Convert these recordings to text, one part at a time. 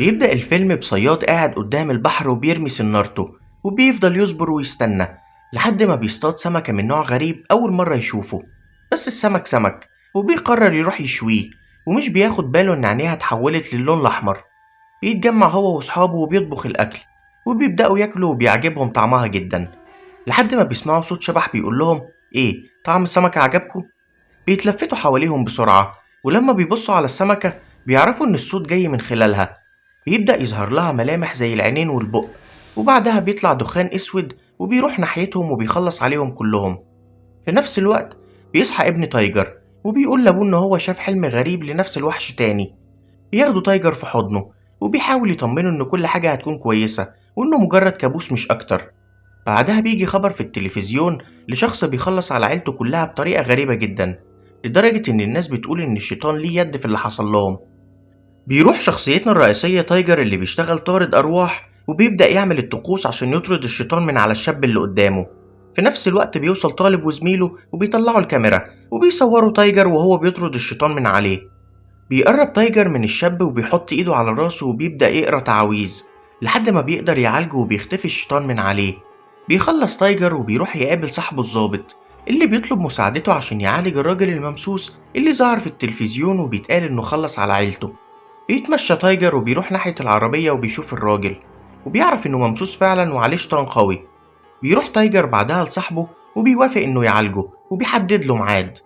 بيبدأ الفيلم بصياد قاعد قدام البحر وبيرمي سنارته، وبيفضل يصبر ويستنى لحد ما بيصطاد سمكة من نوع غريب أول مرة يشوفه. بس السمك سمك، وبيقرر يروح يشويه، ومش بياخد باله إن عينيها اتحولت للون الأحمر. بيتجمع هو وصحابه وبيطبخ الأكل، وبيبدأوا ياكلوا وبيعجبهم طعمها جدا، لحد ما بيسمعوا صوت شبح بيقول لهم: إيه، طعم السمكة عجبكم؟ بيتلفتوا حواليهم بسرعة، ولما بيبصوا على السمكة بيعرفوا إن الصوت جاي من خلالها. بيبدأ يظهر لها ملامح زي العينين والبق، وبعدها بيطلع دخان أسود وبيروح ناحيتهم وبيخلص عليهم كلهم. في نفس الوقت بيصحى ابن تايجر، وبيقول لأبوه إن هو شاف حلم غريب لنفس الوحش تاني. بياخده تايجر في حضنه، وبيحاول يطمنه إن كل حاجة هتكون كويسة، وإنه مجرد كابوس مش أكتر. بعدها بيجي خبر في التلفزيون لشخص بيخلص على عيلته كلها بطريقة غريبة جدا، لدرجة إن الناس بتقول إن الشيطان ليه يد في اللي حصل لهم. بيروح شخصيتنا الرئيسية تايجر اللي بيشتغل طارد أرواح، وبيبدأ يعمل الطقوس عشان يطرد الشيطان من على الشاب اللي قدامه. في نفس الوقت بيوصل طالب وزميله وبيطلعوا الكاميرا، وبيصوروا تايجر وهو بيطرد الشيطان من عليه. بيقرب تايجر من الشاب وبيحط إيده على راسه وبيبدأ يقرأ تعاويذ لحد ما بيقدر يعالجه وبيختفي الشيطان من عليه. بيخلص تايجر وبيروح يقابل صاحبه الضابط اللي بيطلب مساعدته عشان يعالج الراجل الممسوس اللي ظهر في التلفزيون وبيتقال إنه خلص على عيلته. بيتمشى تايجر وبيروح ناحية العربية وبيشوف الراجل، وبيعرف إنه ممسوس فعلا وعليه شيطان قوي. بيروح تايجر بعدها لصاحبه وبيوافق إنه يعالجه وبيحدد له ميعاد.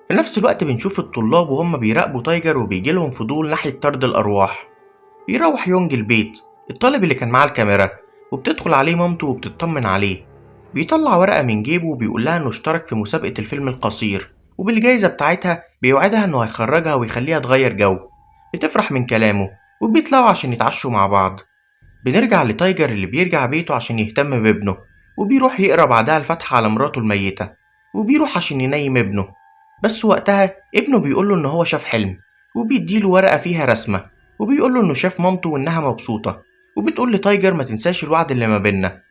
في نفس الوقت بنشوف الطلاب وهم بيراقبوا تايجر وبيجيلهم فضول ناحية طرد الأرواح. بيروح يونج البيت، الطالب اللي كان معاه الكاميرا، وبتدخل عليه مامته وبتطمن عليه. بيطلع ورقة من جيبه وبيقول لها إنه اشترك في مسابقة الفيلم القصير، وبالجايزة بتاعتها بيوعدها إنه هيخرجها ويخليها تغير جو. بتفرح من كلامه، وبيطلعوا عشان يتعشوا مع بعض. بنرجع لتايجر اللي بيرجع بيته عشان يهتم بابنه، وبيروح يقرا بعدها الفاتحة على مراته الميتة، وبيروح عشان ينيم ابنه. بس وقتها ابنه بيقوله إن هو شاف حلم، وبيديله ورقة فيها رسمة، وبيقوله إنه شاف مامته وإنها مبسوطة، وبتقول لتايجر ما تنساش الوعد اللي ما بينا.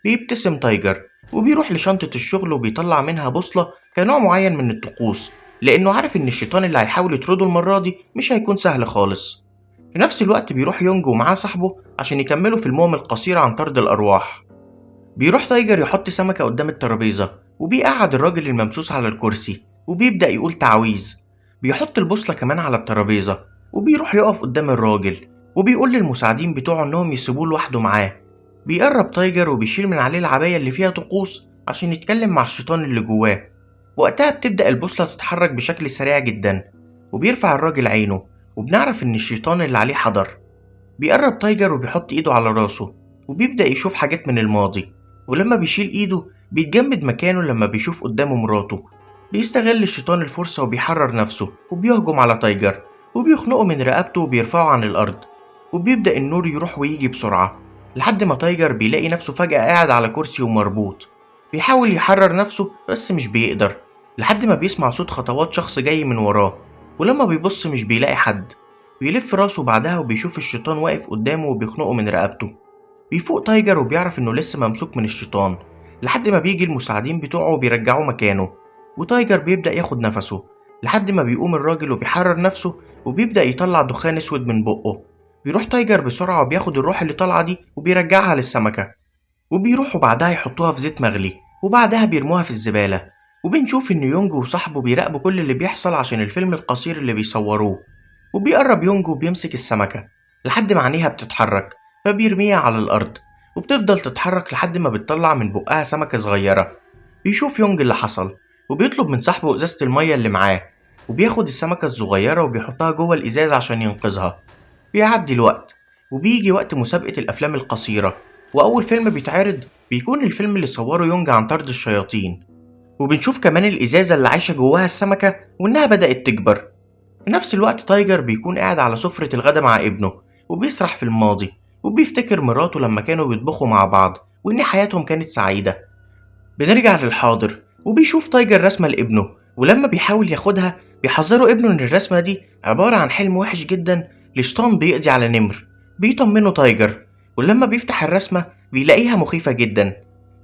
بيبتسم تايجر وبيروح لشنطة الشغل وبيطلع منها بوصلة كنوع معين من الطقوس، لأنه عارف إن الشيطان اللي هيحاول يطرده المرة دي مش هيكون سهل خالص. في نفس الوقت بيروح يونج ومعاه صاحبه عشان يكملوا فيلمهم القصير عن طرد الأرواح. بيروح تايجر يحط سمكة قدام الترابيزة، وبيقعد الراجل الممسوس على الكرسي، وبيبدأ يقول تعويذ. بيحط البوصلة كمان على الترابيزة، وبيروح يقف قدام الراجل، وبيقول للمساعدين بتوعه إنهم يسيبوه لوحده معاه. بيقرب تايجر وبيشيل من عليه العباية اللي فيها طقوس عشان يتكلم مع الشيطان اللي جواه. وقتها بتبدأ البوصلة تتحرك بشكل سريع جدا، وبيرفع الراجل عينه، وبنعرف إن الشيطان اللي عليه حضر. بيقرب تايجر وبيحط إيده على راسه، وبيبدأ يشوف حاجات من الماضي. ولما بيشيل إيده بيتجمد مكانه لما بيشوف قدامه مراته. بيستغل الشيطان الفرصة وبيحرر نفسه وبيهجم على تايجر، وبيخنقه من رقبته وبيرفعه عن الأرض. وبيبدأ النور يروح ويجي بسرعة لحد ما تايجر بيلاقي نفسه فجأة قاعد على كرسي ومربوط. بيحاول يحرر نفسه بس مش بيقدر، لحد ما بيسمع صوت خطوات شخص جاي من وراه، ولما بيبص مش بيلاقي حد. بيلف راسه بعدها وبيشوف الشيطان واقف قدامه وبيخنقه من رقبته. بيفوق تايجر وبيعرف انه لسه ممسوك من الشيطان، لحد ما بيجي المساعدين بتوعه وبيرجعوه مكانه. وتايجر بيبدأ ياخد نفسه لحد ما بيقوم الراجل وبيحرر نفسه، وبيبدأ يطلع دخان اسود من بقه. بيروح تايجر بسرعة وبياخد الروح اللي طالعة دي وبيرجعها للسمكة، وبيروحوا بعدها يحطوها في زيت مغلي، وبعدها بيرموها في الزبالة. وبنشوف إن يونج وصاحبه بيراقبوا كل اللي بيحصل عشان الفيلم القصير اللي بيصوروه. وبيقرب يونج وبيمسك السمكة لحد ما عينيها بتتحرك، فبيرميها على الأرض، وبتفضل تتحرك لحد ما بتطلع من بقها سمكة صغيرة. بيشوف يونج اللي حصل، وبيطلب من صاحبه إزازة المية اللي معاه، وبياخد السمكة الصغيرة وبيحطها جوه الإزاز عشان ينقذها. بيعدي الوقت، وبيجي وقت مسابقة الأفلام القصيرة، وأول فيلم بيتعرض بيكون الفيلم اللي صوره يونج عن طرد الشياطين. وبنشوف كمان الإزازة اللي عايشة جواها السمكة وإنها بدأت تكبر. في نفس الوقت تايجر بيكون قاعد على سفرة الغدا مع ابنه، وبيسرح في الماضي، وبيفتكر مراته لما كانوا بيطبخوا مع بعض وإن حياتهم كانت سعيدة. بنرجع للحاضر، وبيشوف تايجر رسمة لابنه، ولما بيحاول ياخدها بيحذره ابنه إن الرسمة دي عبارة عن حلم وحش جدا لشيطان بيقضي على نمر. بيطمنه تايجر، ولما بيفتح الرسمة بيلاقيها مخيفة جدا.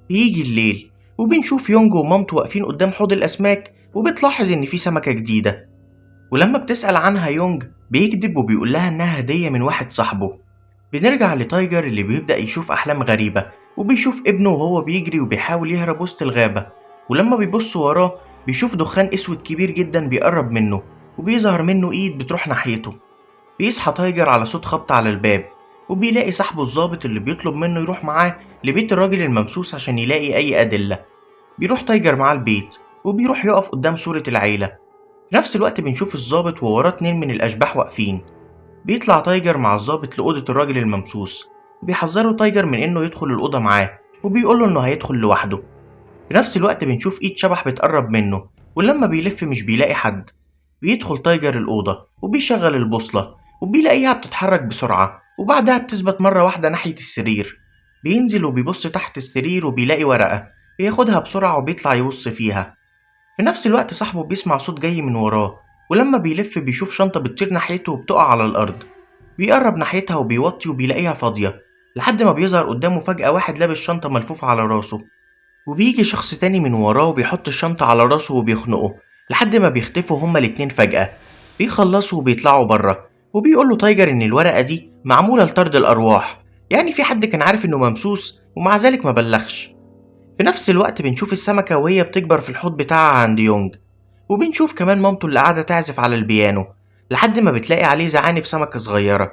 بيجي الليل، وبنشوف يونج ومامته واقفين قدام حوض الأسماك، وبتلاحظ إن في سمكة جديدة. ولما بتسأل عنها يونج بيكذب وبيقول لها إنها هدية من واحد صاحبه. بنرجع لتايجر اللي بيبدأ يشوف أحلام غريبة، وبيشوف ابنه وهو بيجري وبيحاول يهرب وسط الغابة. ولما بيبص وراه بيشوف دخان أسود كبير جدا بيقرب منه، وبيظهر منه إيد بتروح ناحيته. بيصحى تايجر على صوت خبط على الباب، وبيلاقي صاحبه الضابط اللي بيطلب منه يروح معاه لبيت الراجل الممسوس عشان يلاقي أي أدلة. بيروح تايجر معاه البيت، وبيروح يقف قدام صورة العيلة. في نفس الوقت بنشوف الضابط ووراه اتنين من الأشباح واقفين. بيطلع تايجر مع الضابط لأوضة الراجل الممسوس، وبيحذره تايجر من إنه يدخل الأوضة معاه، وبيقوله إنه هيدخل لوحده. في نفس الوقت بنشوف إيد شبح بتقرب منه، ولما بيلف مش بيلاقي حد. بيدخل تايجر الأوضة وبيشغل البوصلة، وبيلاقيها بتتحرك بسرعة، وبعدها بتثبت مرة واحدة ناحية السرير. بينزل وبيبص تحت السرير وبيلاقي ورقة، بياخدها بسرعة وبيطلع يبص فيها. في نفس الوقت صاحبه بيسمع صوت جاي من وراه، ولما بيلف بيشوف شنطة بتطير ناحيته وبتقع على الأرض. بيقرب ناحيتها وبيوطي وبيلاقيها فاضية، لحد ما بيظهر قدامه فجأة واحد لابس شنطة ملفوفة على راسه. وبيجي شخص تاني من وراه وبيحط الشنطة على راسه وبيخنقه، لحد ما بيختفوا هما الاتنين فجأة. بيخلصوا وبيطلعوا بره، وبيقوله تايجر إن الورقة دي معمولة لطرد الأرواح، يعني في حد كان عارف إنه ممسوس ومع ذلك ما بلغش. في نفس الوقت بنشوف السمكة وهي بتكبر في الحوض بتاعها عند يونج، وبنشوف كمان مامته اللي قاعدة تعزف على البيانو، لحد ما بتلاقي عليه زعانف سمكة صغيرة.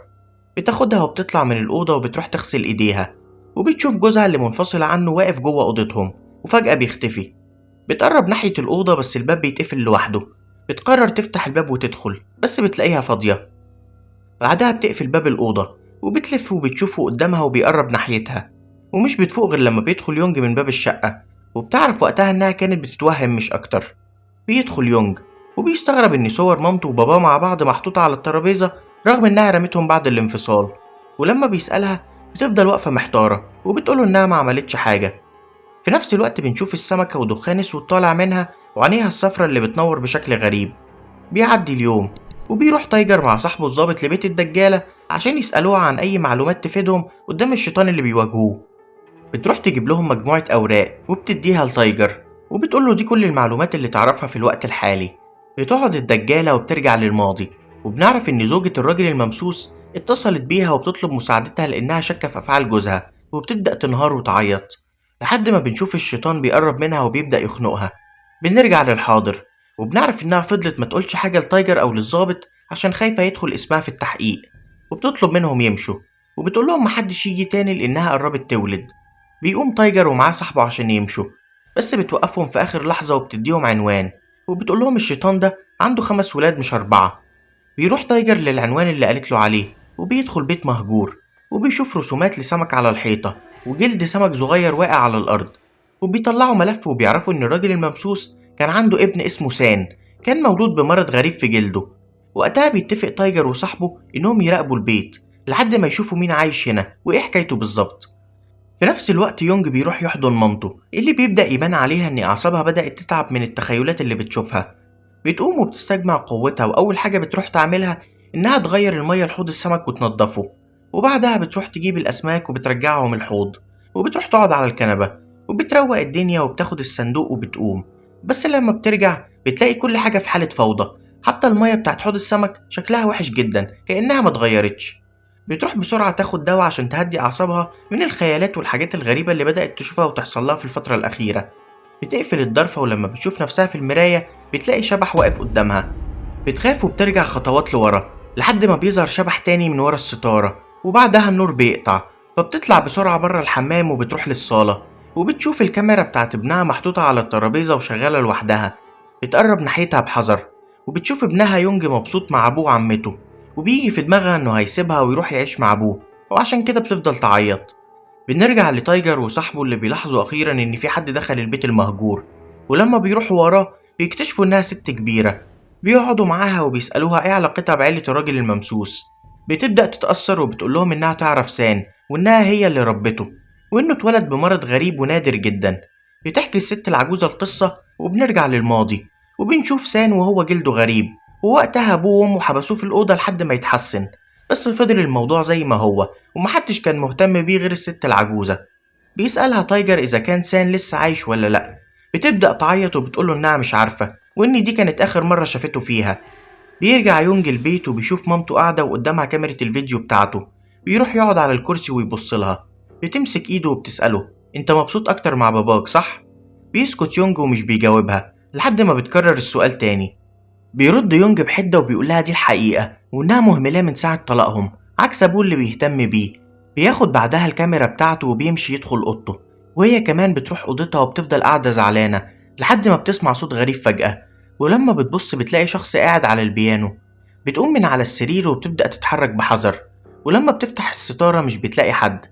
بتاخدها وبتطلع من الأوضة وبتروح تغسل إيديها، وبتشوف جوزها اللي منفصل عنه واقف جوه أوضتهم، وفجأة بيختفي. بتقرب ناحية الأوضة بس الباب بيتقفل لوحده. بتقرر تفتح الباب وتدخل، بس بتلاقيها فاضية. بعدها بتقفل باب الأوضة، وبتلف وبتشوفه قدامها وبيقرب ناحيتها، ومش بتفوق غير لما بيدخل يونج من باب الشقة، وبتعرف وقتها إنها كانت بتتوهم مش أكتر. بيدخل يونج وبيستغرب إن صور مامته وباباه مع بعض محطوطة على الترابيزة، رغم إنها رمتهم بعد الانفصال. ولما بيسألها بتفضل واقفة محتارة، وبتقوله إنها ما عملتش حاجة. في نفس الوقت بنشوف السمكة ودخان اسود طالع منها، وعينيها الصفرا اللي بتنور بشكل غريب. بيعدي اليوم، وبيروح تايجر مع صاحبه الضابط لبيت الدجالة عشان يسألوها عن أي معلومات تفيدهم قدام الشيطان اللي بيواجهوه. بتروح تجيب لهم مجموعة أوراق وبتديها لتايجر، وبتقوله دي كل المعلومات اللي تعرفها في الوقت الحالي. بتقعد الدجالة وبترجع للماضي، وبنعرف إن زوجة الراجل الممسوس اتصلت بيها وبتطلب مساعدتها لأنها شاكة في أفعال جوزها، وبتبدأ تنهار وتعيط، لحد ما بنشوف الشيطان بيقرب منها وبيبدأ يخنقها. بنرجع للحاضر، وبنعرف إنها فضلت ما تقولش حاجة لتايجر أو للظابط عشان خايفة يدخل اسمها في التحقيق، وبتطلب منهم يمشوا، وبتقول لهم محدش يجي تاني لأنها قربت تولد. بيقوم تايجر ومعاه صاحبه عشان يمشوا، بس بتوقفهم في آخر لحظة وبتديهم عنوان، وبتقول لهم الشيطان ده عنده 5 ولاد مش 4. بيروح تايجر للعنوان اللي قالت له عليه، وبيدخل بيت مهجور، وبيشوف رسومات لسمك على الحيطة وجلد سمك صغير واقع على الأرض. وبيطلعوا ملف وبيعرفوا إن الراجل الممسوس كان عنده ابن اسمه سان، كان مولود بمرض غريب في جلده. وقتها بيتفق تايجر وصاحبه إنهم يراقبوا البيت لحد ما يشوفوا مين عايش هنا وإيه حكايته بالظبط. في نفس الوقت يونج بيروح يحضن مامته اللي بيبدأ يبان عليها إن أعصابها بدأت تتعب من التخيلات اللي بتشوفها. بتقوم وبتستجمع قوتها، وأول حاجة بتروح تعملها إنها تغير المية لحوض السمك وتنضفه، وبعدها بتروح تجيب الأسماك وبترجعهم الحوض، وبتروح تقعد على الكنبة وبتروق الدنيا وبتاخد الصندوق وبتقوم. بس لما بترجع بتلاقي كل حاجة في حالة فوضى، حتى المية بتاعت حوض السمك شكلها وحش جدا كأنها ما اتغيرتش. بتروح بسرعة تاخد دواء عشان تهدي أعصابها من الخيالات والحاجات الغريبة اللي بدأت تشوفها وتحصل لها في الفترة الأخيرة. بتقفل الضرفة، ولما بتشوف نفسها في المراية بتلاقي شبح واقف قدامها. بتخاف وبترجع خطوات لورا لحد ما بيظهر شبح تاني من ورا الستارة، وبعدها النور بيقطع. فبتطلع بسرعة بره الحمام وبتروح للصالة، وبتشوف الكاميرا بتاعت ابنها محطوطة على الترابيزة وشغالة لوحدها. بتقرب ناحيتها بحذر، وبتشوف ابنها يونج مبسوط مع أبوه وعمته، وبيجي في دماغها إنه هيسيبها ويروح يعيش مع أبوه، وعشان كده بتفضل تعيط. بنرجع لتايجر وصاحبه اللي بيلاحظوا أخيرا إن في حد دخل البيت المهجور، ولما بيروحوا وراه بيكتشفوا إنها ست كبيرة. بيقعدوا معاها وبيسألوها إيه علاقتها بعيلة الراجل الممسوس. بتبدأ تتأثر وبتقول لهم إنها تعرف سان، وإنها هي اللي ربته، وإنه اتولد بمرض غريب ونادر جدا. بتحكي الست العجوزة القصة، وبنرجع للماضي وبنشوف سان وهو جلده غريب، ووقتها أبوه وأمه حبسوه في الأوضة لحد ما يتحسن. بس فضل الموضوع زي ما هو، ومحدش كان مهتم بيه غير الست العجوزة. بيسألها تايجر إذا كان سان لسه عايش ولا لأ. بتبدأ تعيط وبتقوله إنها مش عارفة، وإن دي كانت آخر مرة شافته فيها. بيرجع يونج البيت وبيشوف مامته قاعدة وقدامها كاميرا الفيديو بتاعته، بيروح يقعد على الكرسي ويبص لها. بتمسك ايده وبتسأله: انت مبسوط اكتر مع باباك صح؟ بيسكت يونج ومش بيجاوبها لحد ما بتكرر السؤال تاني. بيرد يونج بحدة وبيقول لها دي الحقيقة وإنها مهملاه من ساعة طلاقهم عكس أبوه اللي بيهتم بيه. بياخد بعدها الكاميرا بتاعته وبيمشي يدخل أوضته، وهي كمان بتروح أوضتها وبتفضل قاعدة زعلانة لحد ما بتسمع صوت غريب فجأة. ولما بتبص بتلاقي شخص قاعد على البيانو. بتقوم من على السرير وبتبدأ تتحرك بحذر، ولما بتفتح الستارة مش بتلاقي حد.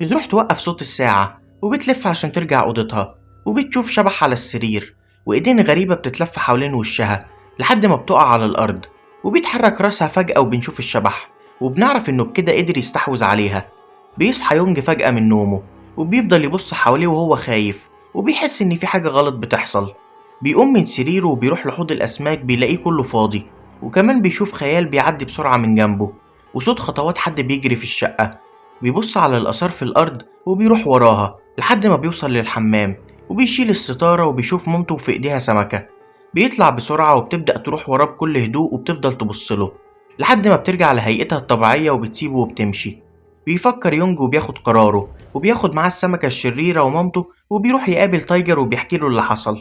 بتروح توقف صوت الساعة وبتلف عشان ترجع أوضتها، وبتشوف شبح على السرير وإيدين غريبة بتتلف حوالين وشها لحد ما بتقع على الأرض. وبيتحرك راسها فجأة وبنشوف الشبح، وبنعرف إنه بكده قدر يستحوذ عليها. بيصحى يونج فجأة من نومه وبيفضل يبص حواليه وهو خايف، وبيحس إن في حاجة غلط بتحصل. بيقوم من سريره وبيروح لحوض الأسماك بيلاقيه كله فاضي، وكمان بيشوف خيال بيعدي بسرعة من جنبه وصوت خطوات حد بيجري في الشقة. بيبص على الآثار في الأرض وبيروح وراها لحد ما بيوصل للحمام، وبيشيل الستارة وبيشوف مامته في إيديها سمكة. بيطلع بسرعة وبتبدأ تروح وراه بكل هدوء وبتفضل تبصله لحد ما بترجع لهيئتها الطبيعية وبتسيبه وبتمشي. بيفكر يونج وبياخد قراره، وبياخد معاه السمكة الشريرة ومامته وبيروح يقابل تايجر وبيحكي له اللي حصل.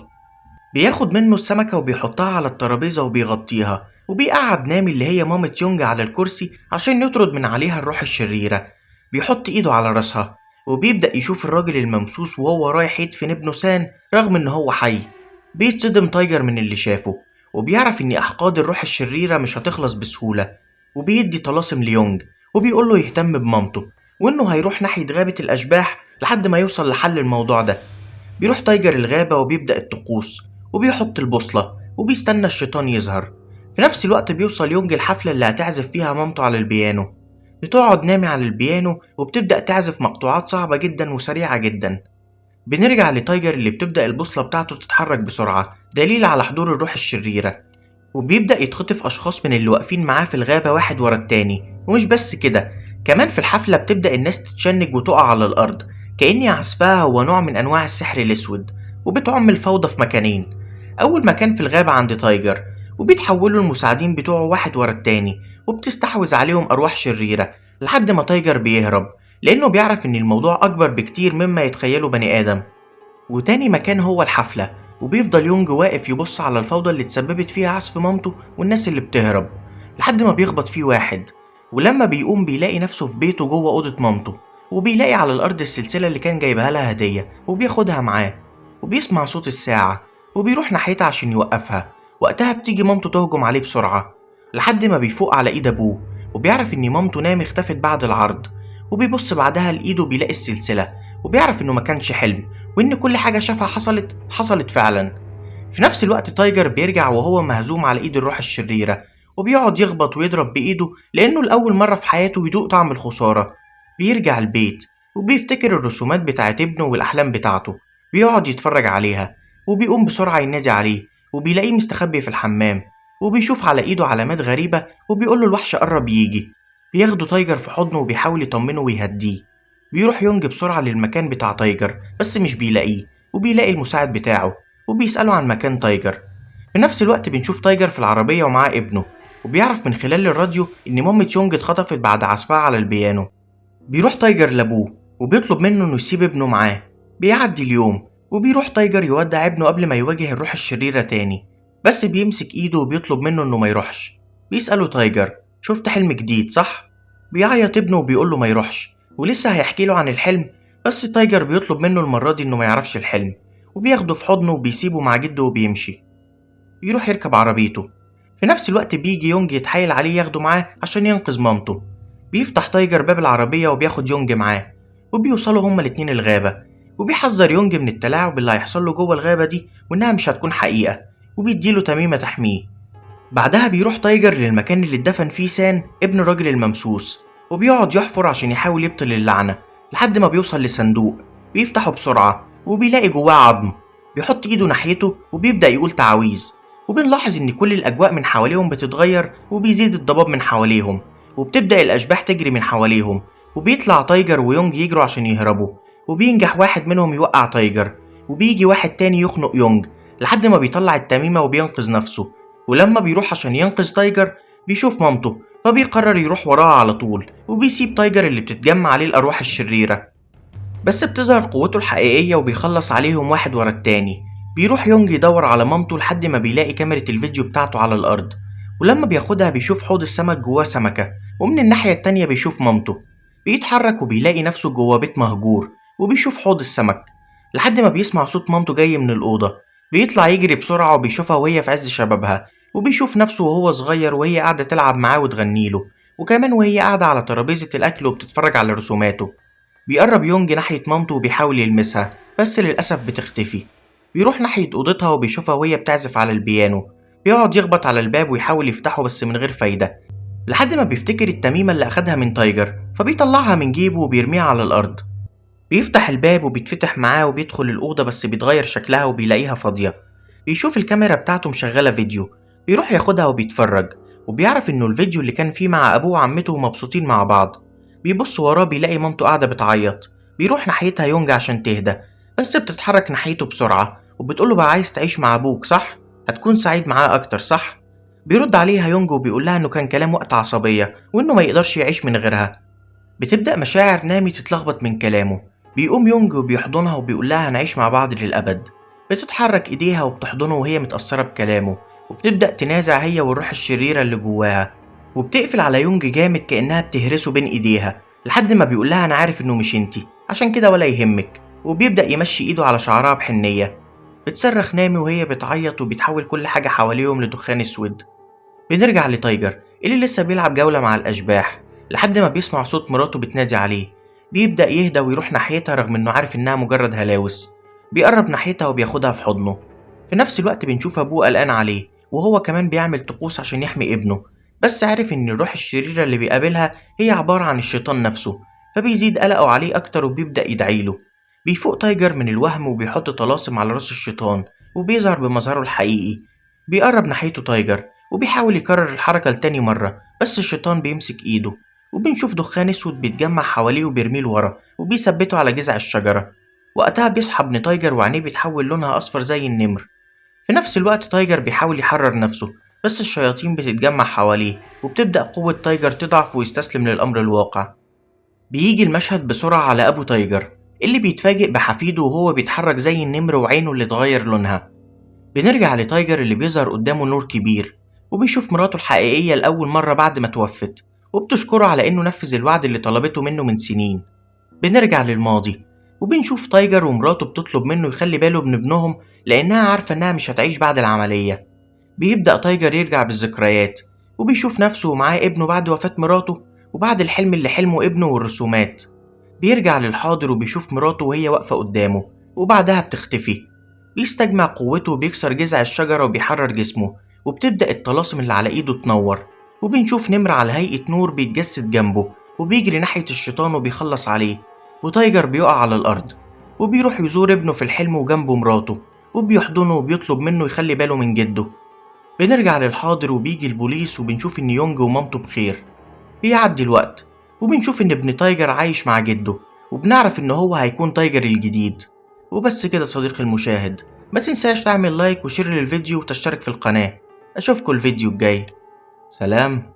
بياخد منه السمكة وبيحطها على الترابيزة وبيغطيها، وبيقعد نامي اللي هي مامة يونج على الكرسي عشان يطرد من عليها الروح الشريرة. بيحط ايده على راسها وبيبدأ يشوف الراجل الممسوس وهو رايح يدفن ابنه سان رغم ان هو حي. بيتصدم تايجر من اللي شافه، وبيعرف ان احقاد الروح الشريرة مش هتخلص بسهولة. وبيدي طلاسم ليونج وبيقول له يهتم بمامته، وانه هيروح ناحية غابة الاشباح لحد ما يوصل لحل الموضوع ده. بيروح تايجر الغابة وبيبدأ الطقوس، وبيحط البوصلة وبيستنى الشيطان يظهر. في نفس الوقت بيوصل يونج الحفلة اللي هتعزف فيها مامته على البيانو. بتقعد نامي على البيانو وبتبدأ تعزف مقطوعات صعبة جدا وسريعة جدا. بنرجع لتايجر اللي بتبدأ البوصلة بتاعته تتحرك بسرعة دليل على حضور الروح الشريرة. وبيبدأ يتخطف أشخاص من اللي واقفين معاه في الغابة واحد ورا التاني. ومش بس كده، كمان في الحفلة بتبدأ الناس تتشنج وتقع على الأرض كأن عزفها هو نوع من أنواع السحر الأسود. وبتعم الفوضى في مكانين. أول مكان في الغابة عند تايجر، وبيتحولوا المساعدين بتوعه واحد ورا التاني، وبتستحوذ عليهم أرواح شريرة لحد ما تايجر بيهرب لأنه بيعرف إن الموضوع أكبر بكتير مما يتخيله بني آدم. وتاني مكان هو الحفلة، وبيفضل يونج واقف يبص على الفوضى اللي اتسببت فيها عزف مامته والناس اللي بتهرب لحد ما بيخبط فيه واحد. ولما بيقوم بيلاقي نفسه في بيته جوه أوضة مامته، وبيلاقي على الأرض السلسلة اللي كان جايبها لها هدية وبياخدها معاه. وبيسمع صوت الساعة وبيروح ناحيتها عشان يوقفها. وقتها بتيجي مامته تهجم عليه بسرعة لحد ما بيفوق على إيد أبوه، وبيعرف إن مامته نام اختفت بعد العرض. وبيبص بعدها لإيده بيلاقي السلسلة، وبيعرف إنه ما كانش حلم وإن كل حاجة شافها حصلت فعلا. في نفس الوقت تايجر بيرجع وهو مهزوم على إيد الروح الشريرة، وبيقعد يخبط ويضرب بإيده لأنه لأول مرة في حياته يدوق طعم الخسارة. بيرجع البيت وبيفتكر الرسومات بتاعت ابنه والأحلام بتاعته، بيقعد يتفرج عليها. وبيقوم بسرعة ينادي عليه وبيلاقيه مستخبي في الحمام، وبيشوف على إيده علامات غريبة وبيقوله الوحش قرب يجي. بياخده تايجر في حضنه وبيحاول يطمنه ويهديه. بيروح يونج بسرعة للمكان بتاع تايجر بس مش بيلاقيه، وبيلاقي المساعد بتاعه وبيسأله عن مكان تايجر. في نفس الوقت بنشوف تايجر في العربية ومعاه ابنه، وبيعرف من خلال الراديو إن مامة يونج اتخطفت بعد عزفها على البيانو. بيروح تايجر لأبوه وبيطلب منه إنه يسيب ابنه معاه. بيعدي اليوم وبيروح تايجر يودع ابنه قبل ما يواجه الروح الشريرة تاني، بس بيمسك إيده وبيطلب منه إنه ما يروحش. بيسأله تايجر: شفت حلم جديد صح؟ بيعيط ابنه وبيقوله ما يروحش، ولسه هيحكي له عن الحلم، بس تايجر بيطلب منه المرة دي إنه ما يعرفش الحلم، وبياخده في حضنه وبيسيبه مع جده وبيمشي. بيروح يركب عربيته. في نفس الوقت بيجي يونج يتحايل عليه ياخده معاه عشان ينقذ مامته. بيفتح تايجر باب العربية وبياخد يونج معاه، وبيوصلوا هما الاتنين الغابة. وبيحذر يونج من التلاعب اللي هيحصل له جوه الغابة دي وإنها مش هتكون حقيقة، وبيديله تميمة تحميه. بعدها بيروح تايجر للمكان اللي اتدفن فيه سان ابن الراجل الممسوس، وبيقعد يحفر عشان يحاول يبطل اللعنة لحد ما بيوصل لصندوق. بيفتحه بسرعة وبيلاقي جواه عظم. بيحط ايده ناحيته وبيبدأ يقول تعاويذ، وبنلاحظ ان كل الاجواء من حواليهم بتتغير وبيزيد الضباب من حواليهم، وبتبدأ الاشباح تجري من حواليهم. وبيطلع تايجر ويونج يجروا عشان يهربوا، وبينجح واحد منهم يوقع تايجر، وبيجي واحد تاني يخنق يونج لحد ما بيطلع التميمة وبينقذ نفسه. ولما بيروح عشان ينقذ تايجر بيشوف مامته فبيقرر يروح وراها على طول، وبيسيب تايجر اللي بتتجمع عليه الأرواح الشريرة. بس بتظهر قوته الحقيقية وبيخلص عليهم واحد ورا التاني. بيروح يونج يدور على مامته لحد ما بيلاقي كاميرا الفيديو بتاعته على الأرض، ولما بياخدها بيشوف حوض السمك جواه سمكة، ومن الناحية التانية بيشوف مامته. بيتحرك وبيلاقي نفسه جوه بيت مهجور، وبيشوف حوض السمك لحد ما بيسمع صوت مامته جاي من الأوضة. بيطلع يجري بسرعة وبيشوفها وهي في عز شبابها، وبيشوف نفسه وهو صغير وهي قاعدة تلعب معاه وتغنيله، وكمان وهي قاعدة على ترابيزة الأكل وبتتفرج على رسوماته. بيقرب يونج ناحية مامته وبيحاول يلمسها، بس للأسف بتختفي. بيروح ناحية أوضتها وبيشوفها وهي بتعزف على البيانو. بيقعد يخبط على الباب ويحاول يفتحه بس من غير فايدة، لحد ما بيفتكر التميمة اللي أخدها من تايجر، فبيطلعها من جيبه وبيرميها على الأرض. بيفتح الباب وبيتفتح معاه وبيدخل الأوضة، بس بيتغير شكلها وبيلاقيها فاضية. بيشوف الكاميرا بتاعته مشغلة فيديو. بيروح ياخدها وبيتفرج، وبيعرف إنه الفيديو اللي كان فيه مع أبوه وعمته مبسوطين مع بعض. بيبص وراه بيلاقي مامته قاعدة بتعيط. بيروح ناحيتها يونج عشان تهدى، بس بتتحرك ناحيته بسرعة وبتقوله بقى عايز تعيش مع أبوك صح؟ هتكون سعيد معاه أكتر صح؟ بيرد عليها يونج وبيقولها إنه كان كلام وقت عصبية وإنه ما يقدرش يعيش من غيرها. بتبدأ مشاعر نامي تتلخبط من كلامه. بيقوم يونج وبيحضنها وبيقولها هنعيش مع بعض للأبد. بتتحرك إيديها وبتحضنه وهي متأثرة بكلامه، وبتبدأ تنازع هي والروح الشريرة اللي جواها، وبتقفل على يونج جامد كأنها بتهرسه بين إيديها، لحد ما بيقولها أنا عارف إنه مش إنتي عشان كده ولا يهمك، وبيبدأ يمشي إيده على شعرها بحنية. بتصرخ نامي وهي بتعيط وبتحول كل حاجة حواليهم لدخان أسود. بنرجع لتايجر اللي لسه بيلعب جولة مع الأشباح، لحد ما بيسمع صوت مراته بتنادي عليه. بيبدأ يهدى ويروح ناحيتها رغم إنه عارف إنها مجرد هلاوس. بيقرب ناحيتها وبياخدها في حضنه. في نفس الوقت بنشوف أبوه قلقان عليه، وهو كمان بيعمل طقوس عشان يحمي ابنه، بس عارف إن الروح الشريرة اللي بيقابلها هي عبارة عن الشيطان نفسه، فبيزيد قلقه عليه أكتر وبيبدأ يدعيله. بيفوق تايجر من الوهم وبيحط طلاسم على راس الشيطان، وبيظهر بمظهره الحقيقي. بيقرب ناحيته تايجر وبيحاول يكرر الحركة لتاني مرة، بس الشيطان بيمسك ايده، وبنشوف دخان اسود بيتجمع حواليه وبيرميه لورا وبيثبته على جذع الشجرة. وقتها بيصحى ابن تايجر وعينيه بيتحول لونها أصفر زي النمر. في نفس الوقت تايجر بيحاول يحرر نفسه، بس الشياطين بتتجمع حواليه وبتبدأ قوة تايجر تضعف ويستسلم للأمر الواقع. بيجي المشهد بسرعة على أبو تايجر اللي بيتفاجئ بحفيده وهو بيتحرك زي النمر وعينه اللي اتغير لونها. بنرجع لتايجر اللي بيظهر قدامه نور كبير، وبيشوف مراته الحقيقية لأول مرة بعد ما توفت، وبتشكره على إنه نفذ الوعد اللي طلبته منه من سنين. بنرجع للماضي وبنشوف تايجر ومراته بتطلب منه يخلي باله من ابنهم لأنها عارفة إنها مش هتعيش بعد العملية. بيبدأ تايجر يرجع بالذكريات، وبيشوف نفسه ومعاه ابنه بعد وفاة مراته، وبعد الحلم اللي حلمه ابنه والرسومات. بيرجع للحاضر وبيشوف مراته وهي واقفة قدامه، وبعدها بتختفي. بيستجمع قوته وبيكسر جذع الشجرة وبيحرر جسمه، وبتبدأ الطلاسم اللي على ايده تنور. وبنشوف نمر على هيئة نور بيتجسد جنبه وبيجري ناحية الشيطان وبيخلص عليه. وتايجر بيقع على الأرض، وبيروح يزور ابنه في الحلم وجنبه مراته، وبيحضنه وبيطلب منه يخلي باله من جده. بنرجع للحاضر وبيجي البوليس وبنشوف إن يونج ومامته بخير. بيعدي الوقت وبنشوف إن ابن تايجر عايش مع جده، وبنعرف إن هو هيكون تايجر الجديد. وبس كده صديقي المشاهد، ما تنساش تعمل لايك وشير للفيديو وتشترك في القناة. أشوفكوا الفيديو الجاي. سلام.